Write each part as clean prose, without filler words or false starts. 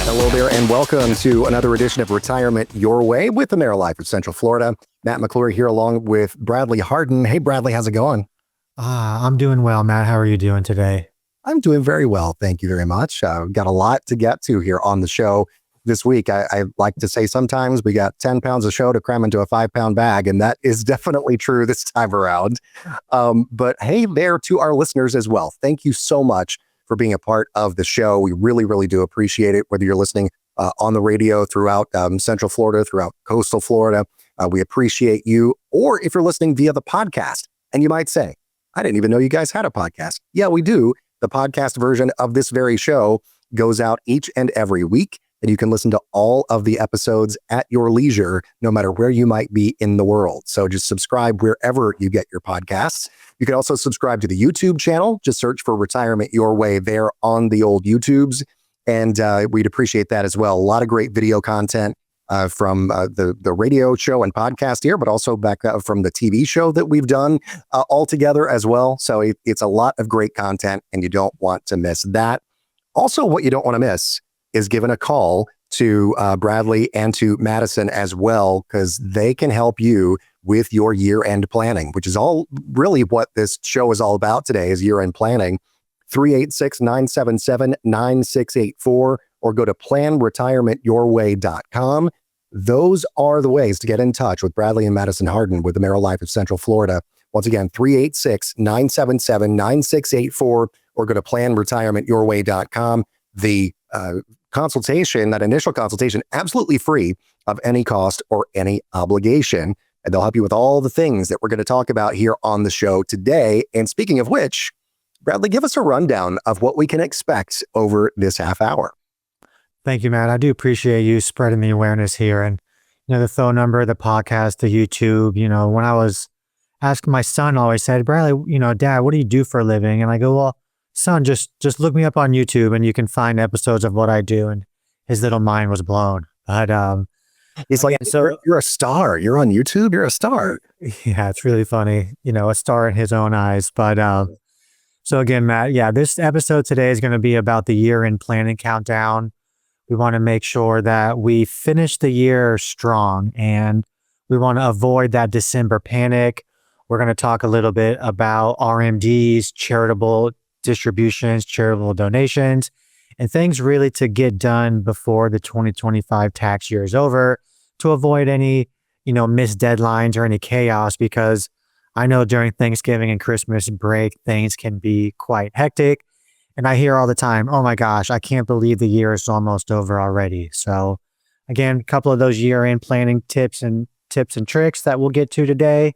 Hello there, and welcome to another edition of Retirement Your Way with AmeriLife of Central Florida. Matt McClure here along with Bradley Hardin. Hey, Bradley, how's it going? I'm doing well, Matt. How are you doing today? I'm doing very well. Thank you very much. Got a lot to get to here on the show this week. I like to say sometimes we got 10 pounds of show to cram into a 5-pound bag, and that is definitely true this time around. But hey there to our listeners as well. Thank you so much for being a part of the show. We really, really do appreciate it, whether you're listening on the radio throughout Central Florida, throughout coastal Florida. We appreciate you. Or if you're listening via the podcast, and you might say, I didn't even know you guys had a podcast. Yeah, we do. The podcast version of this very show goes out each and every week, and you can listen to all of the episodes at your leisure, no matter where you might be in the world. So just subscribe wherever you get your podcasts. You can also subscribe to the YouTube channel. Just search for Retirement Your Way there on the old YouTubes. And we'd appreciate that as well. A lot of great video content from the radio show and podcast here, but also back from the TV show that we've done all together as well. So it's a lot of great content, and you don't want to miss that. Also, what you don't want to miss is giving a call to Bradley and to Madison as well, because they can help you with your year-end planning, which is all really what this show is all about today, is year-end planning. 386-977-9684, or go to planretirementyourway.com. Those are the ways to get in touch with Bradley and Madison Hardin with AmeriLife of Central Florida. Once again, 386-977-9684, or go to planretirementyourway.com. The consultation, that initial consultation, absolutely free of any cost or any obligation. And they'll help you with all the things that we're going to talk about here on the show today. And speaking of which, Bradley, give us a rundown of what we can expect over this half hour. Thank you, Matt. I do appreciate you spreading the awareness here. And, the phone number, the podcast, the YouTube, when I was asking my son, always said, Bradley, Dad, what do you do for a living? And I go, well, son, just look me up on YouTube and you can find episodes of what I do. And his little mind was blown. But he's like, so you're a star. You're on YouTube. You're a star. Yeah, it's really funny. A star in his own eyes. But so again, Matt, this episode today is going to be about the year-end planning countdown. We want to make sure that we finish the year strong, and we want to avoid that December panic. We're going to talk a little bit about RMDs, charitable distributions, charitable donations, and things really to get done before the 2025 tax year is over, to avoid any, missed deadlines or any chaos, because I know during Thanksgiving and Christmas break, things can be quite hectic. And I hear all the time, oh my gosh, I can't believe the year is almost over already. So again, a couple of those year-end planning tips and tricks that we'll get to today.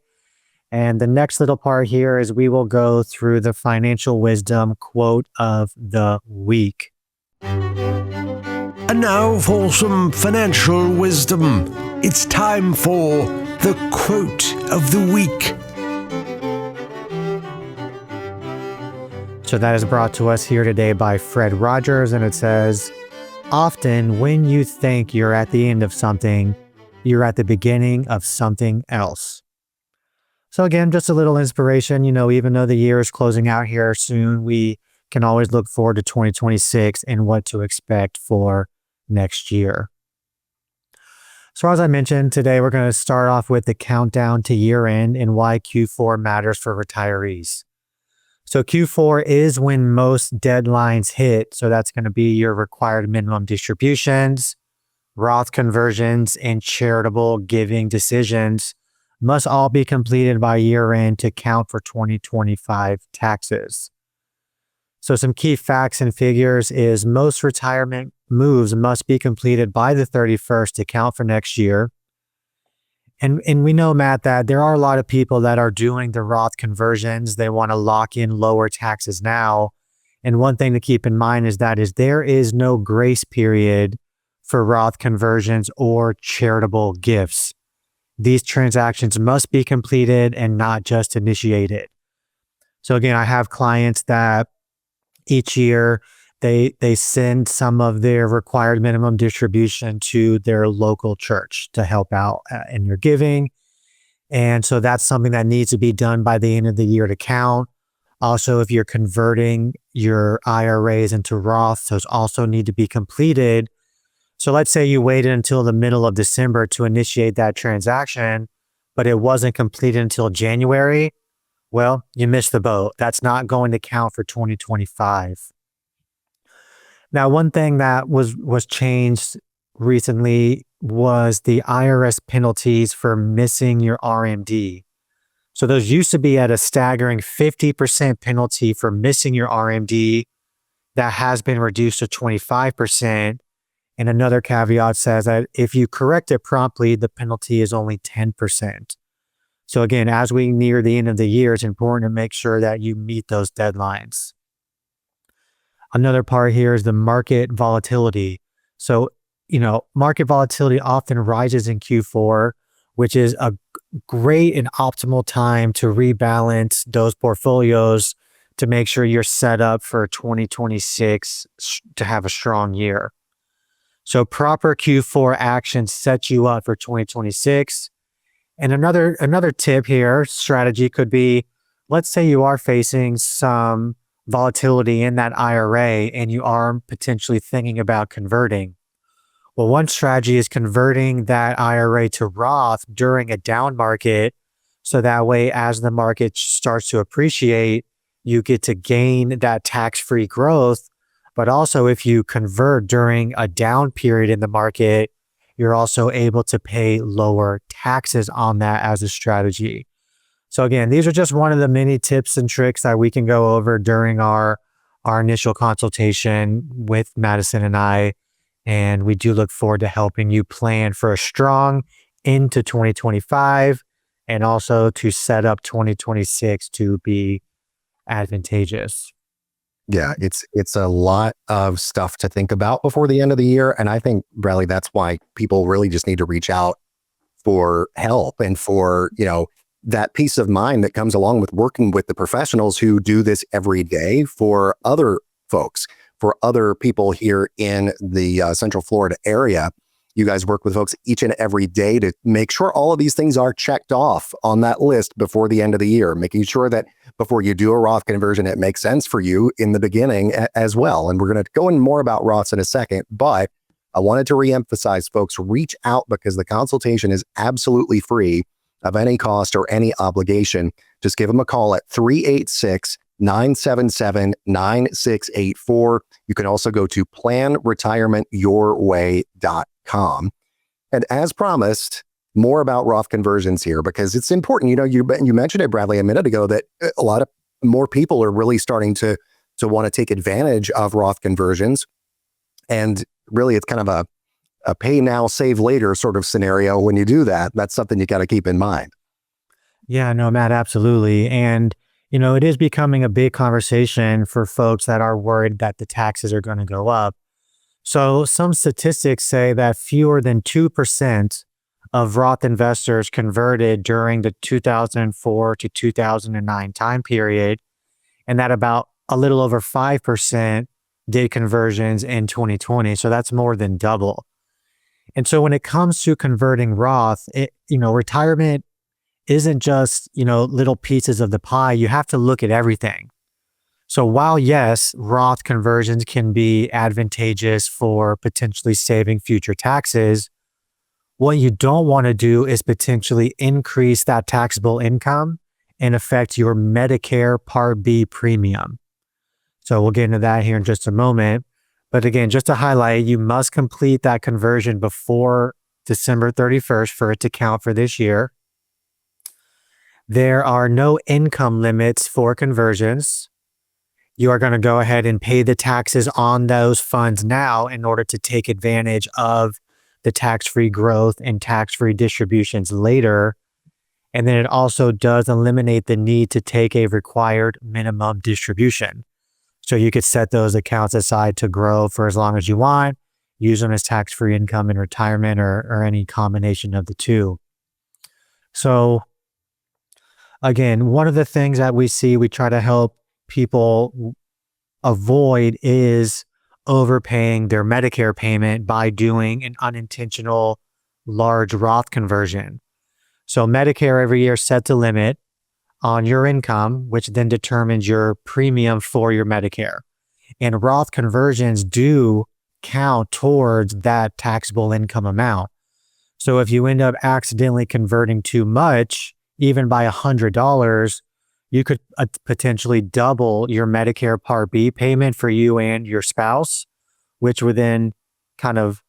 And the next little part here is we will go through the financial wisdom quote of the week. And now for some financial wisdom. It's time for the quote of the week. So that is brought to us here today by Fred Rogers, and it says, often when you think you're at the end of something, you're at the beginning of something else. So again, just a little inspiration, even though the year is closing out here soon, we can always look forward to 2026 and what to expect for next year. So as I mentioned, today we're going to start off with the countdown to year end and why Q4 matters for retirees. So Q4 is when most deadlines hit. So that's going to be your required minimum distributions, Roth conversions, and charitable giving decisions must all be completed by year end to count for 2025 taxes. So some key facts and figures is most retirement moves must be completed by the 31st to count for next year. And we know, Matt, that there are a lot of people that are doing the Roth conversions. They want to lock in lower taxes now. And one thing to keep in mind is there is no grace period for Roth conversions or charitable gifts. These transactions must be completed and not just initiated. So again, I have clients that each year they send some of their required minimum distribution to their local church to help out in your giving. And so that's something that needs to be done by the end of the year to count. Also, if you're converting your IRAs into Roths, those also need to be completed So let's say you waited until the middle of December to initiate that transaction, but it wasn't completed until January. Well, you missed the boat. That's not going to count for 2025. Now, one thing that was changed recently was the IRS penalties for missing your RMD. So those used to be at a staggering 50% penalty for missing your RMD. That has been reduced to 25%. And another caveat says that if you correct it promptly, the penalty is only 10%. So again, as we near the end of the year, it's important to make sure that you meet those deadlines. Another part here is the market volatility. So, market volatility often rises in Q4, which is a great and optimal time to rebalance those portfolios to make sure you're set up for 2026 to have a strong year. So proper Q4 action sets you up for 2026. And another tip here, strategy could be, let's say you are facing some volatility in that IRA and you are potentially thinking about converting. Well, one strategy is converting that IRA to Roth during a down market. So that way, as the market starts to appreciate, you get to gain that tax-free growth. But also, if you convert during a down period in the market, you're also able to pay lower taxes on that as a strategy. So again, these are just one of the many tips and tricks that we can go over during our initial consultation with Madison and I. And we do look forward to helping you plan for a strong into 2025 and also to set up 2026 to be advantageous. Yeah, it's a lot of stuff to think about before the end of the year. And I think, Bradley, that's why people really just need to reach out for help and for, that peace of mind that comes along with working with the professionals who do this every day for other folks, for other people here in the Central Florida area. You guys work with folks each and every day to make sure all of these things are checked off on that list before the end of the year, making sure that before you do a Roth conversion, it makes sense for you in the beginning as well. And we're going to go in more about Roths in a second, but I wanted to reemphasize, folks, reach out because the consultation is absolutely free of any cost or any obligation. Just give them a call at 386-977-9684. You can also go to planretirementyourway.com. And as promised, more about Roth conversions here because it's important. You mentioned it, Bradley, a minute ago that a lot of more people are really starting to want to take advantage of Roth conversions. And really, it's kind of a pay now, save later sort of scenario when you do that. That's something you got to keep in mind. Yeah, no, Matt, absolutely. And, it is becoming a big conversation for folks that are worried that the taxes are going to go up. So some statistics say that fewer than 2% of Roth investors converted during the 2004 to 2009 time period, and that about a little over 5% did conversions in 2020. So that's more than double. And so when it comes to converting Roth, retirement isn't just, little pieces of the pie. You have to look at everything. So while yes, Roth conversions can be advantageous for potentially saving future taxes, what you don't want to do is potentially increase that taxable income and affect your Medicare Part B premium. So we'll get into that here in just a moment. But again, just to highlight, you must complete that conversion before December 31st for it to count for this year. There are no income limits for conversions. You are going to go ahead and pay the taxes on those funds now in order to take advantage of the tax-free growth and tax-free distributions later. And then it also does eliminate the need to take a required minimum distribution. So you could set those accounts aside to grow for as long as you want, use them as tax-free income in retirement or any combination of the two. So again, one of the things that we try to help people avoid is overpaying their Medicare payment by doing an unintentional large Roth conversion. So Medicare every year sets a limit on your income, which then determines your premium for your Medicare. And Roth conversions do count towards that taxable income amount. So if you end up accidentally converting too much, even by $100, you could potentially double your Medicare Part B payment for you and your spouse, which would then kind of,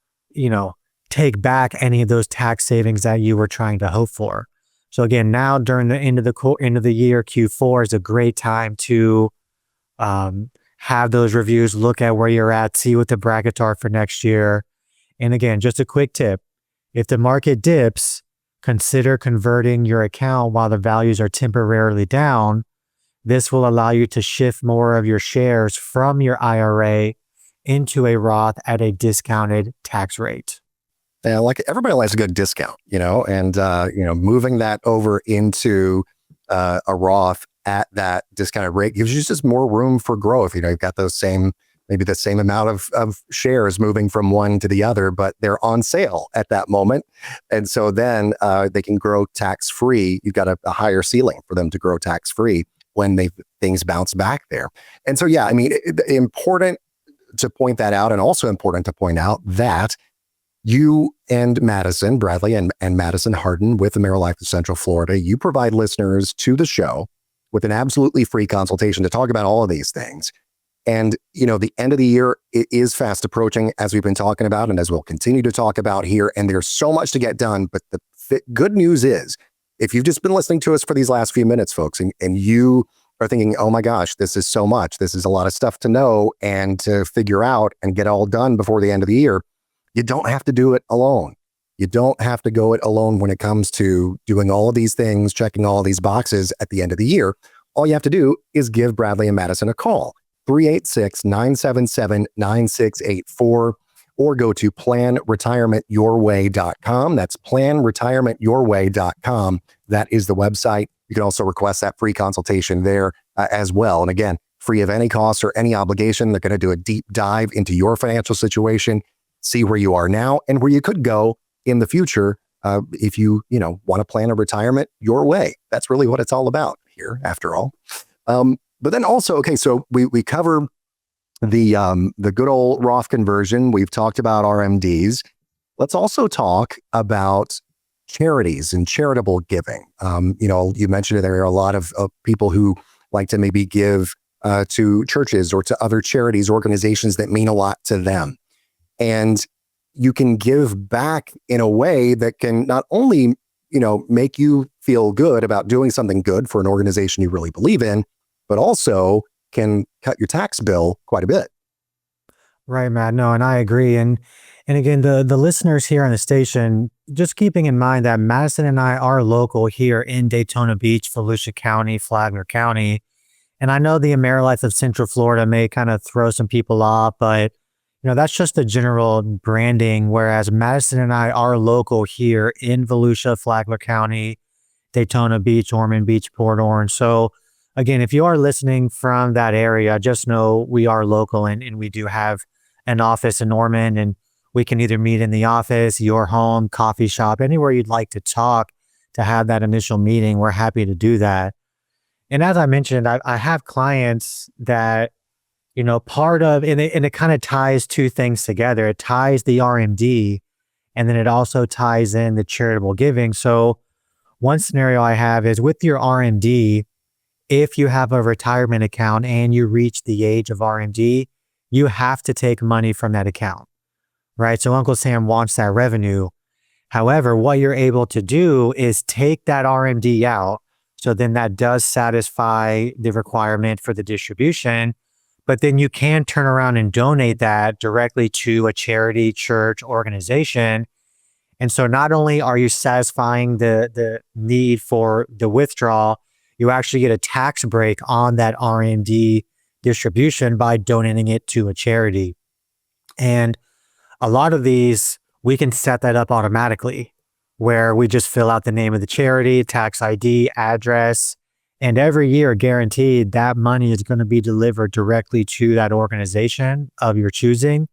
take back any of those tax savings that you were trying to hope for. So again, now during the end of the year, Q4 is a great time to have those reviews, look at where you're at, see what the brackets are for next year. And again, just a quick tip. If the market dips, consider converting your account while the values are temporarily down. This will allow you to shift more of your shares from your IRA into a Roth at a discounted tax rate. Yeah, like everybody likes a good discount, and moving that over into a Roth at that discounted rate gives you just more room for growth. You've got maybe the same amount of shares moving from one to the other, but they're on sale at that moment. And so then they can grow tax-free. You've got a higher ceiling for them to grow tax-free when things bounce back there. And so, yeah, important to point that out, and also important to point out that you and Madison, Bradley and Madison Hardin with AmeriLife of Central Florida, you provide listeners to the show with an absolutely free consultation to talk about all of these things. And, the end of the year is fast approaching, as we've been talking about, and as we'll continue to talk about here. And there's so much to get done. But the good news is, if you've just been listening to us for these last few minutes, folks, and you are thinking, oh my gosh, this is so much. This is a lot of stuff to know and to figure out and get all done before the end of the year. You don't have to do it alone. You don't have to go it alone when it comes to doing all of these things, checking all of these boxes at the end of the year. All you have to do is give Bradley and Madison a call, 386-977-9684, or go to planretirementyourway.com. That's planretirementyourway.com. That is the website. You can also request that free consultation there as well. And again, free of any cost or any obligation. They're going to do a deep dive into your financial situation, see where you are now and where you could go in the future if you want to plan a retirement your way. That's really what it's all about here, after all. But then also, okay, so we cover the good old Roth conversion. We've talked about RMDs. Let's also talk about charities and charitable giving. You mentioned there are a lot of people who like to maybe give to churches or to other charities, organizations that mean a lot to them. And you can give back in a way that can not only, make you feel good about doing something good for an organization you really believe in, but also can cut your tax bill quite a bit. Right, Matt. No, and I agree. And again, the listeners here on the station, just keeping in mind that Madison and I are local here in Daytona Beach, Volusia County, Flagler County. And I know the AmeriLife of Central Florida may kind of throw some people off, but that's just the general branding, whereas Madison and I are local here in Volusia, Flagler County, Daytona Beach, Ormond Beach, Port Orange. So again, if you are listening from that area, just know we are local and we do have an office in Ormond, and we can either meet in the office, your home, coffee shop, anywhere you'd like to talk to have that initial meeting. We're happy to do that. And as I mentioned, I have clients that part of, and it kind of ties two things together. It ties the RMD, and then it also ties in the charitable giving. So one scenario I have is with your RMD, if you have a retirement account and you reach the age of RMD, you have to take money from that account, right? So Uncle Sam wants that revenue. However, what you're able to do is take that RMD out. So then that does satisfy the requirement for the distribution. But then you can turn around and donate that directly to a charity, church, organization. And so not only are you satisfying the need for the withdrawal, you actually get a tax break on that RMD distribution by donating it to a charity. And a lot of these, we can set that up automatically, where we just fill out the name of the charity, tax ID, address, and every year, guaranteed, that money is going to be delivered directly to that organization of your choosing.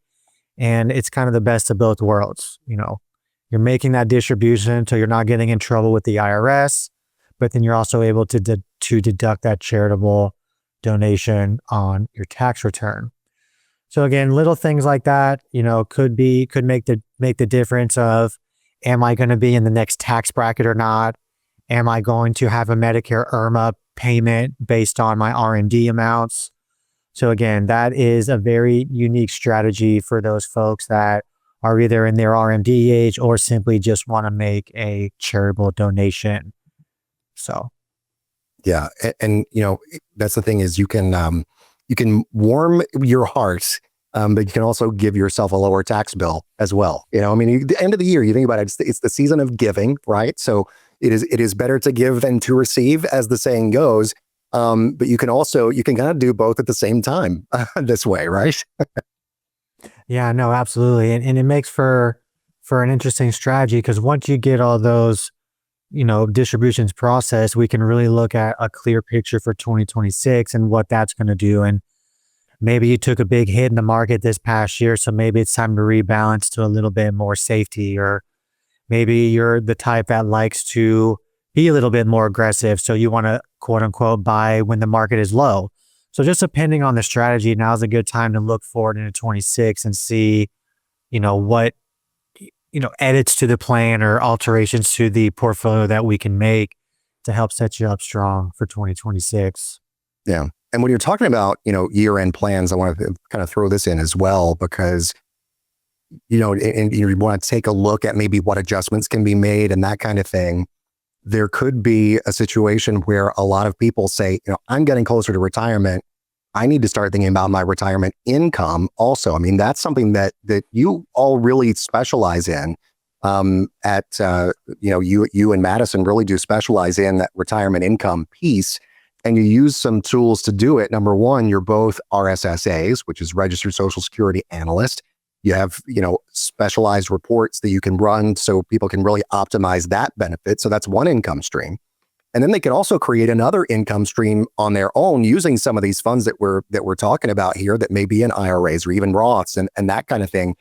And it's kind of the best of both worlds. You're making that distribution so you're not getting in trouble with the IRS, but then you're also able to deduct that charitable donation on your tax return. So again, little things like that, could make the difference of, am I going to be in the next tax bracket or not? Am I going to have a Medicare IRMA payment based on my RMD amounts? So again, that is a very unique strategy for those folks that are either in their RMD age or simply just want to make a charitable donation. So, Yeah, and that's the thing is you can warm your heart, but you can also give yourself a lower tax bill as well. I mean, the end of the year, you think about it, it's the season of giving, right? So it is better to give than to receive, as the saying goes. But you can kind of do both at the same time this way, right? yeah, no, absolutely. And it makes for an interesting strategy, because once you get all those, distributions processed, we can really look at a clear picture for 2026 and what that's going to do. And maybe you took a big hit in the market this past year, so maybe it's time to rebalance to a little bit more safety, or maybe you're the type that likes to be a little bit more aggressive, so you want to quote unquote buy when the market is low. So just depending on the strategy, now's a good time to look forward into 26 and see, what edits to the plan or alterations to the portfolio that we can make to help set you up strong for 2026. Yeah. And when you're talking about, year-end plans, I want to kind of throw this in as well, because, and you want to take a look at maybe what adjustments can be made and that kind of thing. There could be a situation where a lot of people say, I'm getting closer to retirement. I need to start thinking about my retirement income also. I mean, that's something that you all really specialize in. You and Madison really do specialize in that retirement income piece. And you use some tools to do it. Number one, you're both RSSAs, which is Registered Social Security Analyst. You have, specialized reports that you can run so people can really optimize that benefit. So that's one income stream. And then they can also create another income stream on their own using some of these funds that we're talking about here, that may be in IRAs or even Roths and that kind of thing.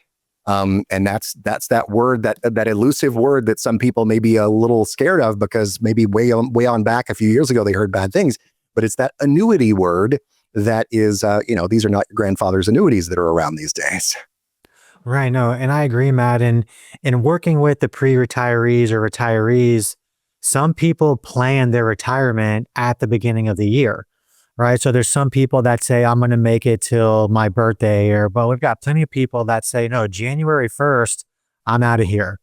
And that's that word, that elusive word that some people may be a little scared of, because maybe way on back a few years ago they heard bad things. But it's that annuity word that is, these are not your grandfather's annuities that are around these days. Right. No, and I agree, Matt. And working with the pre-retirees or retirees, some people plan their retirement at the beginning of the year, right? So there's some people that say, I'm going to make it till my birthday, but we've got plenty of people that say, no, January 1st, I'm out of here,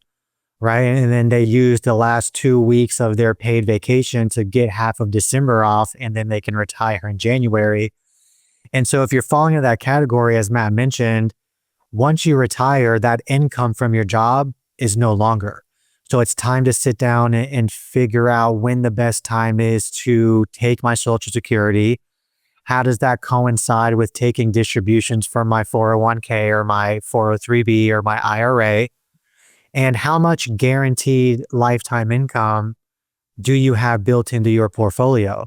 right? And then they use the last 2 weeks of their paid vacation to get half of December off, and then they can retire in January. And so if you're falling into that category, as Matt mentioned, once you retire, that income from your job is no longer. So it's time to sit down and figure out when the best time is to take my Social Security. How does that coincide with taking distributions from my 401k or my 403b or my IRA? And how much guaranteed lifetime income do you have built into your portfolio?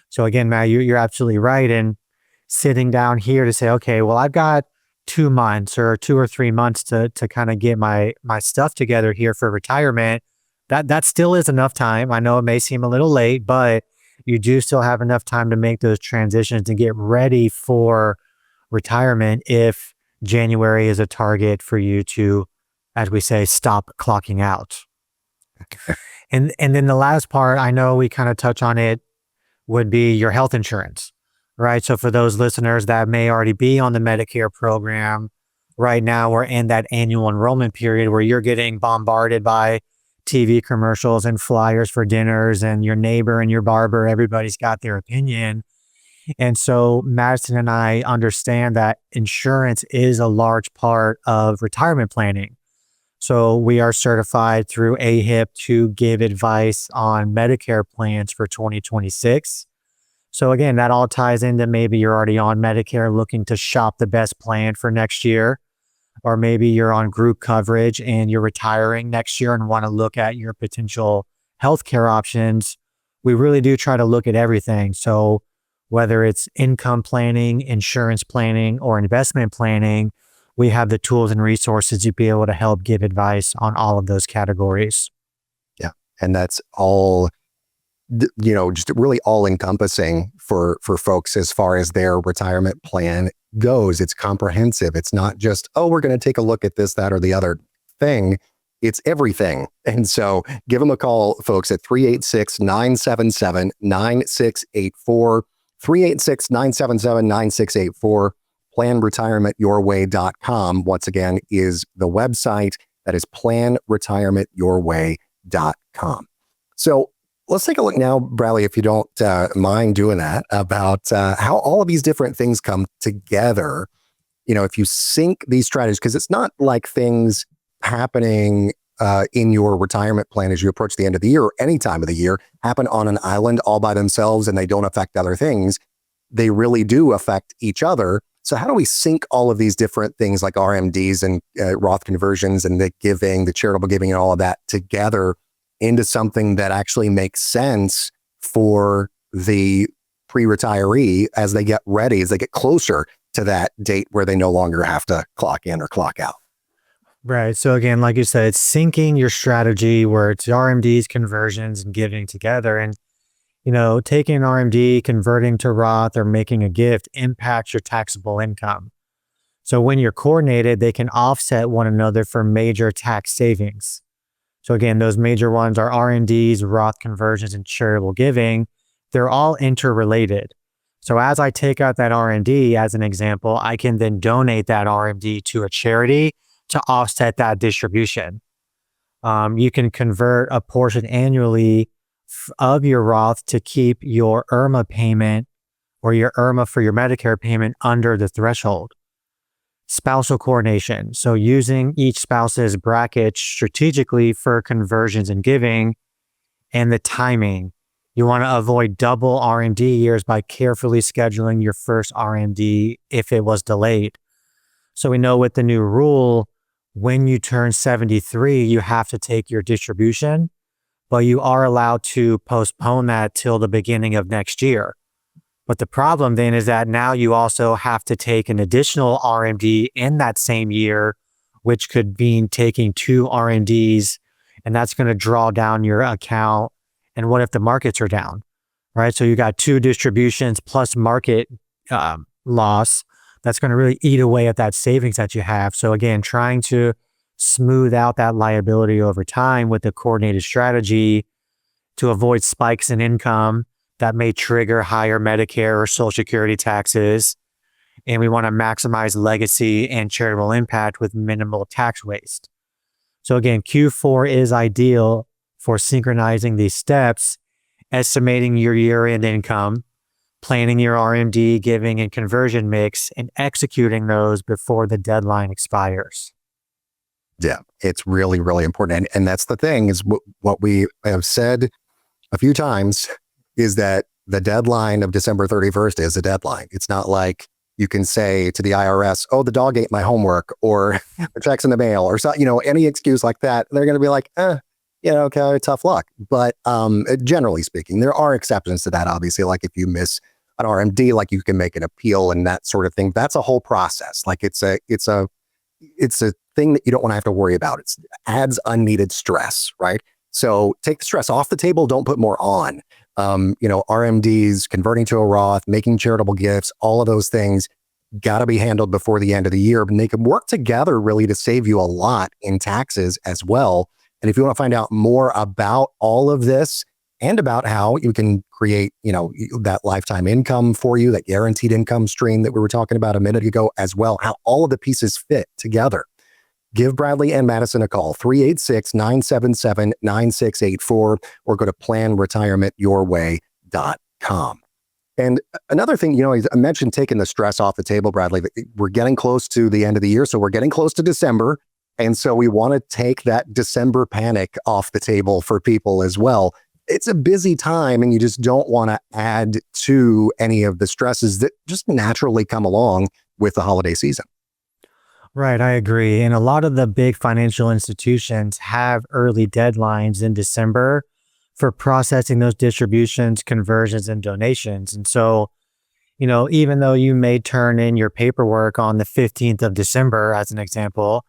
So again, Matt, you're absolutely right. And sitting down here to say, okay, well, I've got 2 months or 2 or 3 months to kind of get my stuff together here for retirement. That still is enough time. I know it may seem a little late, but you do still have enough time to make those transitions and get ready for retirement if January is a target for you to, as we say, stop clocking out. And then the last part, I know we kind of touch on it, would be your health insurance. Right. So for those listeners that may already be on the Medicare program, right now we're in that annual enrollment period where you're getting bombarded by TV commercials and flyers for dinners, and your neighbor and your barber, everybody's got their opinion. And so Madison and I understand that insurance is a large part of retirement planning. So we are certified through AHIP to give advice on Medicare plans for 2026. So again, that all ties into maybe you're already on Medicare looking to shop the best plan for next year, or maybe you're on group coverage and you're retiring next year and want to look at your potential healthcare options. We really do try to look at everything. So whether it's income planning, insurance planning, or investment planning, we have the tools and resources to be able to help give advice on all of those categories. Yeah. And that's all just really all encompassing for folks as far as their retirement plan goes. It's comprehensive. It's not just, oh, we're going to take a look at this, that, or the other thing. It's everything. And so give them a call, folks, at 386-977-9684, 386-977-9684. PlanRetirementYourWay.com, once again, is the website. That is PlanRetirementYourWay.com. So let's take a look now, Bradley, if you don't mind doing that, about how all of these different things come together. If you sync these strategies, because it's not like things happening in your retirement plan as you approach the end of the year or any time of the year happen on an island all by themselves and they don't affect other things. They really do affect each other. So how do we sync all of these different things like RMDs and Roth conversions and the giving, the charitable giving and all of that together into something that actually makes sense for the pre-retiree as they get ready, as they get closer to that date where they no longer have to clock in or clock out? Right. So again, like you said, it's syncing your strategy where it's RMDs, conversions, and giving together. And, taking an RMD, converting to Roth, or making a gift impacts your taxable income. So when you're coordinated, they can offset one another for major tax savings. So again, those major ones are RMDs, Roth conversions, and charitable giving. They're all interrelated. So as I take out that RMD as an example, I can then donate that RMD to a charity to offset that distribution. You can convert a portion annually of your Roth to keep your IRMA payment or your IRMA for your Medicare payment under the threshold. Spousal coordination. So using each spouse's bracket strategically for conversions and giving, and the timing. You want to avoid double RMD years by carefully scheduling your first RMD if it was delayed. So we know with the new rule, when you turn 73, you have to take your distribution, but you are allowed to postpone that till the beginning of next year. But the problem then is that now you also have to take an additional RMD in that same year, which could mean taking 2 RMDs, and that's going to draw down your account. And what if the markets are down, right? So you got 2 distributions plus market loss. That's going to really eat away at that savings that you have. So again, trying to smooth out that liability over time with a coordinated strategy to avoid spikes in income that may trigger higher Medicare or Social Security taxes. And we want to maximize legacy and charitable impact with minimal tax waste. So again, Q4 is ideal for synchronizing these steps, estimating your year-end income, planning your RMD, giving, and conversion mix, and executing those before the deadline expires. Yeah, it's really, really important. And that's the thing is what we have said a few times is that the deadline of December 31st is a deadline. It's not like you can say to the IRS, oh, the dog ate my homework or the check's in the mail or so, any excuse like that. They're going to be like, okay, tough luck. But generally speaking, there are exceptions to that. Obviously, like if you miss an RMD, like you can make an appeal and that sort of thing. That's a whole process. Like it's a thing that you don't want to have to worry about. It adds unneeded stress, right? So take the stress off the table. Don't put more on. RMDs, converting to a Roth, making charitable gifts, all of those things got to be handled before the end of the year. And they can work together really to save you a lot in taxes as well. And if you want to find out more about all of this and about how you can create, that lifetime income for you, that guaranteed income stream that we were talking about a minute ago as well, how all of the pieces fit together, give Bradley and Madison a call, 386-977-9684, or go to PlanRetirementYourWay.com. And another thing, I mentioned taking the stress off the table, Bradley. We're getting close to the end of the year, so we're getting close to December. And so we want to take that December panic off the table for people as well. It's a busy time and you just don't want to add to any of the stresses that just naturally come along with the holiday season. Right, I agree. And a lot of the big financial institutions have early deadlines in December for processing those distributions, conversions, and donations. And so, even though you may turn in your paperwork on the 15th of December, as an example,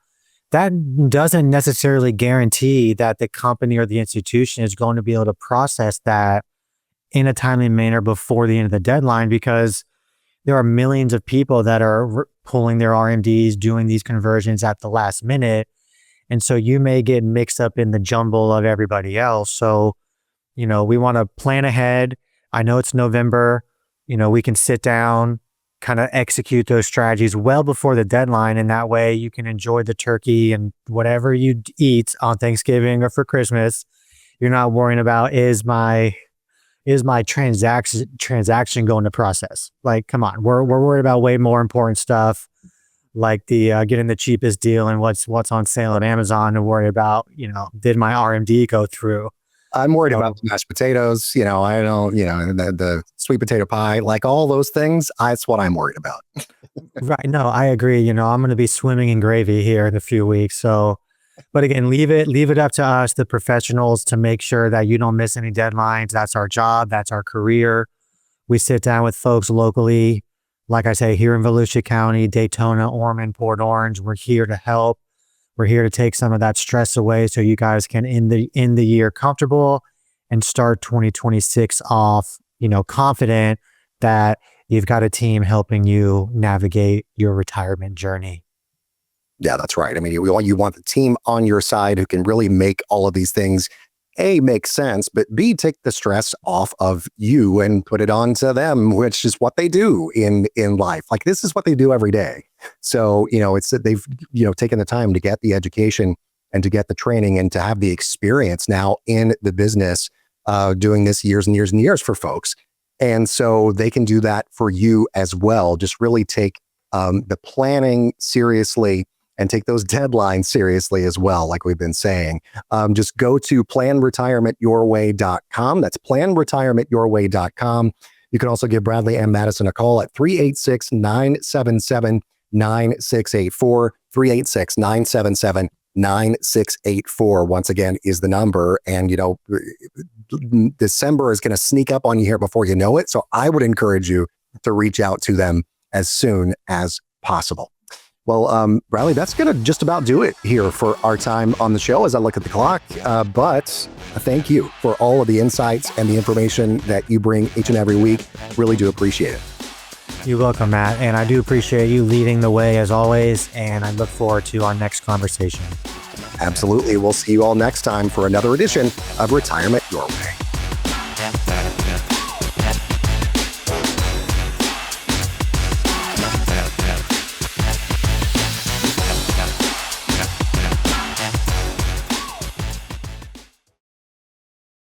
that doesn't necessarily guarantee that the company or the institution is going to be able to process that in a timely manner before the end of the deadline, because there are millions of people that are pulling their RMDs, doing these conversions at the last minute. And so you may get mixed up in the jumble of everybody else. So, we want to plan ahead. I know it's November. We can sit down, kind of execute those strategies well before the deadline. And that way you can enjoy the turkey and whatever you eat on Thanksgiving or for Christmas. You're not worrying about, is my transaction going to process? Like, come on, we're worried about way more important stuff, like the getting the cheapest deal and what's on sale at Amazon, and worry about, did my RMD go through? I'm worried about the mashed potatoes. I don't, the sweet potato pie, like all those things. That's what I'm worried about. Right. No, I agree. I'm going to be swimming in gravy here in a few weeks. So, but again, leave it up to us, the professionals, to make sure that you don't miss any deadlines. That's our job. That's our career. We sit down with folks locally, like I say, here in Volusia County, Daytona, Ormond, Port Orange. We're here to help. We're here to take some of that stress away so you guys can end the year comfortable and start 2026 off, confident that you've got a team helping you navigate your retirement journey. Yeah, that's right. I mean, you want the team on your side who can really make all of these things, A, make sense, but B, take the stress off of you and put it onto them, which is what they do in life. Like, this is what they do every day. So, it's that they've, taken the time to get the education and to get the training and to have the experience now in the business, doing this years and years and years for folks. And so they can do that for you as well. Just really take the planning seriously and take those deadlines seriously as well, like we've been saying. Just go to planretirementyourway.com. That's planretirementyourway.com. You can also give Bradley and Madison a call at 386-977-9684, 386-977-9684. Once again, is the number. And, December is going to sneak up on you here before you know it. So I would encourage you to reach out to them as soon as possible. Well, Bradley, that's going to just about do it here for our time on the show as I look at the clock. But thank you for all of the insights and the information that you bring each and every week. Really do appreciate it. You're welcome, Matt. And I do appreciate you leading the way as always. And I look forward to our next conversation. Absolutely. We'll see you all next time for another edition of Retirement Your Way.